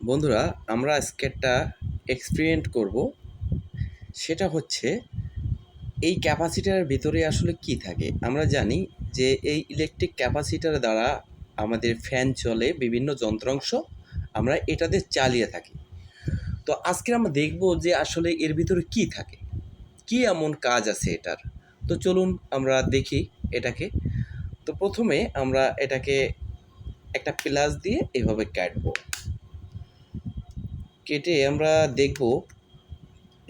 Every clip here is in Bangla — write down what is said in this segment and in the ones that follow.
বন্ধুরা, আমরা আজকে একটা এক্সপেরিমেন্ট করব। সেটা হচ্ছে এই ক্যাপাসিটারের ভিতরে আসলে কি থাকে। আমরা জানি যে এই ইলেকট্রিক ক্যাপাসিটার দ্বারা আমাদের ফ্যান চলে, বিভিন্ন যন্ত্রাংশ আমরা এটাতে চালিয়ে থাকি। তো আজকে আমরা দেখব যে আসলে এর ভিতরে কি থাকে, কি এমন কাজ আছে এটার। তো চলুন আমরা দেখি এটাকে। তো প্রথমে আমরা এটাকে একটা প্লাস দিয়ে এভাবে কাটবো। কেটে আমরা দেখব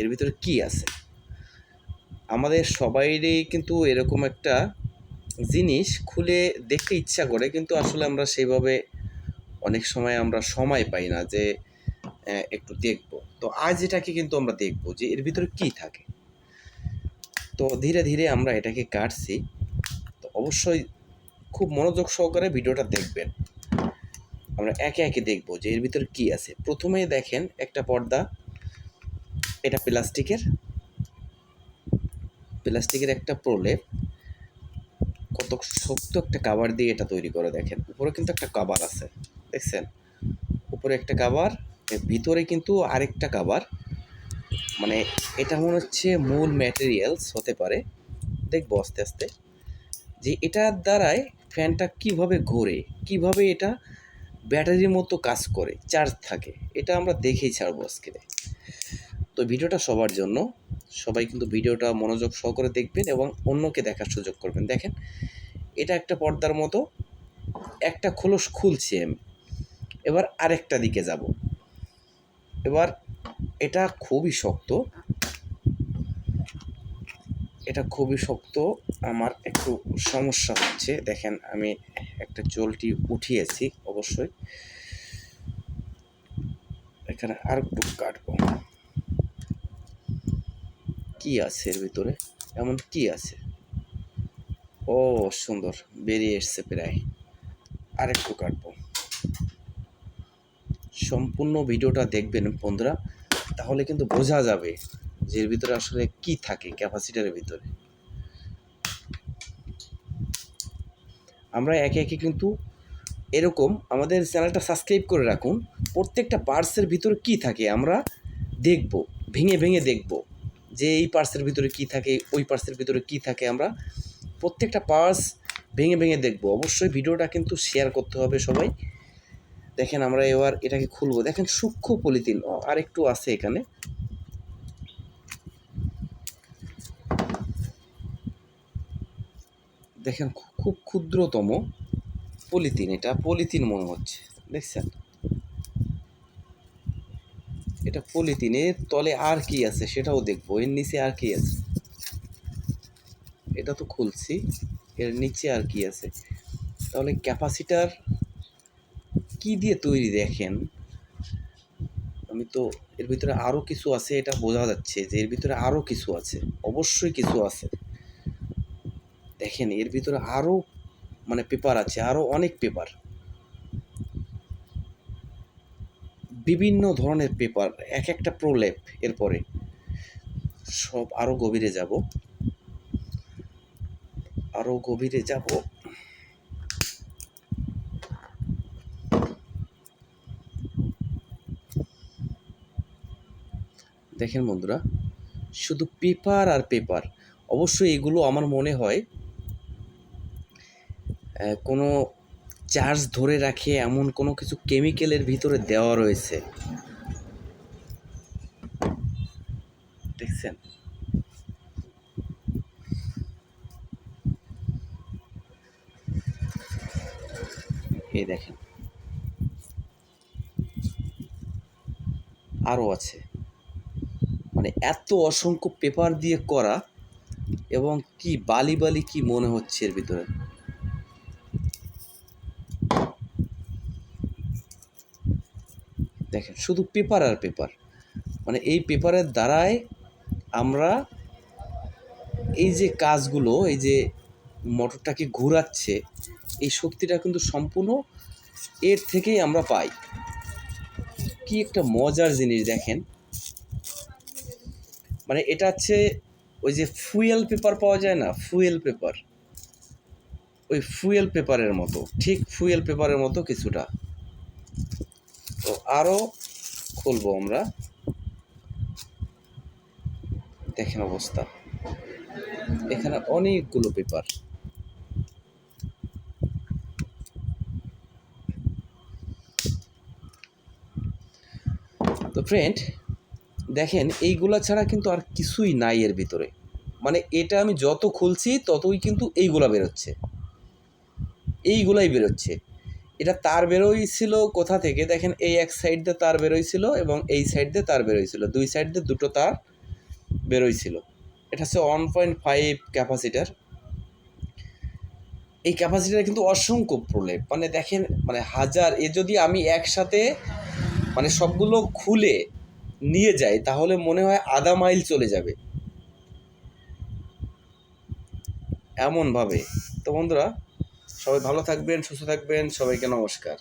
এর ভিতরে কি আছে। আমাদের সবাইরই কিন্তু এরকম একটা জিনিস খুলে দেখতে ইচ্ছা করে, কিন্তু আসলে আমরা সেইভাবে অনেক সময় আমরা সময় পাই না যে একটু দেখব। তো আজ এটাকে কিন্তু আমরা দেখব যে এর ভিতরে কি থাকে। তো ধীরে ধীরে আমরা এটাকে কাটছি। তো অবশ্যই খুব মনোযোগ সহকারে ভিডিওটা দেখবেন। আমরা একে একে দেখব যে এর ভিতরে কি আছে। প্রথমে দেখেন একটা পর্দা, এটা প্লাস্টিকের একটা প্রলেপ। কত শক্ত একটা কাভার দিয়ে এটা তৈরি করে, দেখেন উপরে কিন্তু একটা কাভার আছে, দেখছেন উপরে একটা কাভার, ভিতরে কিন্তু আরেকটা কাভার। মানে এটা মনে হচ্ছে মূল ম্যাটেরিয়ালস হতে পারে। দেখবো আস্তে আস্তে যে এটার দ্বারাই ফ্যানটা কিভাবে ঘোরে, কিভাবে এটা ব্যাটারির মতো কাজ করে, চার্জ থাকে, এটা আমরা দেখেই ছাড়বো আজকে। তো ভিডিওটা সবার জন্য, সবাই কিন্তু ভিডিওটা মনোযোগ সহকারে দেখবেন এবং অন্যকে দেখার সুযোগ করবেন। দেখেন এটা একটা পর্দার মতো, একটা খোলস খুলছি আমি, এবার আরেকটা দিকে যাব। এবার এটা খুবই শক্ত, আমার একটু সমস্যা হচ্ছে। দেখেন আমি একটা চলটি উঠিয়েছি, অবশ্যই এখানে আর একটু কাটবো। কি আছে এর ভিতরে, এমন কি আছে? ও সুন্দর, বেরিয়ে এসছে প্রায়। আর একটু কাটবো। সম্পূর্ণ ভিডিওটা দেখবেন বন্ধুরা, তাহলে কিন্তু বোঝা যাবে যে এর ভিতরে আসলে কি থাকে ক্যাপাসিটারের ভিতরে। আমরা একে একে কিন্তু এরকম আমাদের চ্যানেলটা সাবস্ক্রাইব করে রাখুন। প্রত্যেকটা পার্টসের ভিতরে কি থাকে আমরা দেখব, ভেঙে ভেঙে দেখব যে এই পার্টসের ভিতরে কি থাকে, ওই পার্টসের ভিতরে কি থাকে। আমরা প্রত্যেকটা পার্টস ভেঙে ভেঙে দেখব। অবশ্যই ভিডিওটা কিন্তু শেয়ার করতে হবে সবাই। দেখেন আমরা এবার এটাকে খুলবো। দেখেন সূক্ষ্ম পলিথিন আর একটু আছে এখানে। দেখেন খুব ক্ষুদ্রতম পলিথিন, এটা পলিথিন মনে হচ্ছে, দেখছেন এটা পলিথিনের তলে আর কি আছে সেটাও দেখবো। এর নিচে আর কি আছে, এটা তো খুলছি, এর নিচে আর কি আছে। তাহলে ক্যাপাসিটার কি দিয়ে তৈরি দেখেন। আমি তো এর ভিতরে আরও কিছু আছে, এটা বোঝা যাচ্ছে যে এর ভিতরে আরও কিছু আছে, অবশ্যই কিছু আছে। দেখেন এর ভিতরে আরও মানে পেপার আছে, আরও অনেক পেপার, বিভিন্ন ধরনের পেপার, এক একটা প্রলেপ। এরপরে সব আরও গভীরে যাব, আরও গভীরে যাব। দেখেন বন্ধুরা, শুধু পেপার আর পেপার। অবশ্যই এগুলো আমার মনে হয় কোনো চার্জ ধরে রাখে এমন কোনো কিছু কেমিক্যালের ভিতরে দেওয়া রয়েছে, দেখছেন। এই দেখেন আরও আছে, মানে এত অসংখ্য পেপার দিয়ে করা, এবং কি বালি বালি কি মনে হচ্ছে এর ভিতরে। দেখেন শুধু পেপার আর পেপার। মানে এই পেপারের দ্বারাই আমরা এই যে কাজগুলো, এই যে মোটরটাকে ঘোরাচ্ছে, এই শক্তিটা কিন্তু সম্পূর্ণ এর থেকেই আমরা পাই। কি একটা মজার জিনিস দেখেন। মানে এটা হচ্ছে ওই যে ফুয়েল পেপার পাওয়া যায় না, ফুয়েল পেপার, ওই ফুয়েল পেপারের মতো, ঠিক ফুয়েল পেপারের মতো কিছুটা। তো আরও খুলবো আমরা, দেখেন অবস্থা, এখানে অনেকগুলো পেপার। তো ফ্রেন্ড দেখেন এইগুলা ছাড়া কিন্তু আর কিছুই নাই এর ভিতরে, মানে এটা আমি যত খুলছি ততই কিন্তু এইগুলা বেরোচ্ছে, এইগুলাই বেরোচ্ছে। এটা তার বেরোইছিল কোথা থেকে দেখেন, এই এক সাইড দিয়ে তার বেরোইছিল এবং এই সাইড দিয়ে তার বেরোইছিল, দুই সাইড দিয়ে দুটো তার বেরোইছিল। এটা হচ্ছে 1.5 ক্যাপাসিটার। এই ক্যাপাসিটার কিন্তু অসংখ্য প্রলেপ, মানে দেখেন মানে হাজার, এ যদি আমি একসাথে মানে সবগুলো খুলে নিয়ে যাই তাহলে মনে হয় আধা মাইল চলে যাবে এমনভাবে। তো বন্ধুরা সবাই ভালো থাকবেন, সুস্থ থাকবেন, সবাইকে নমস্কার।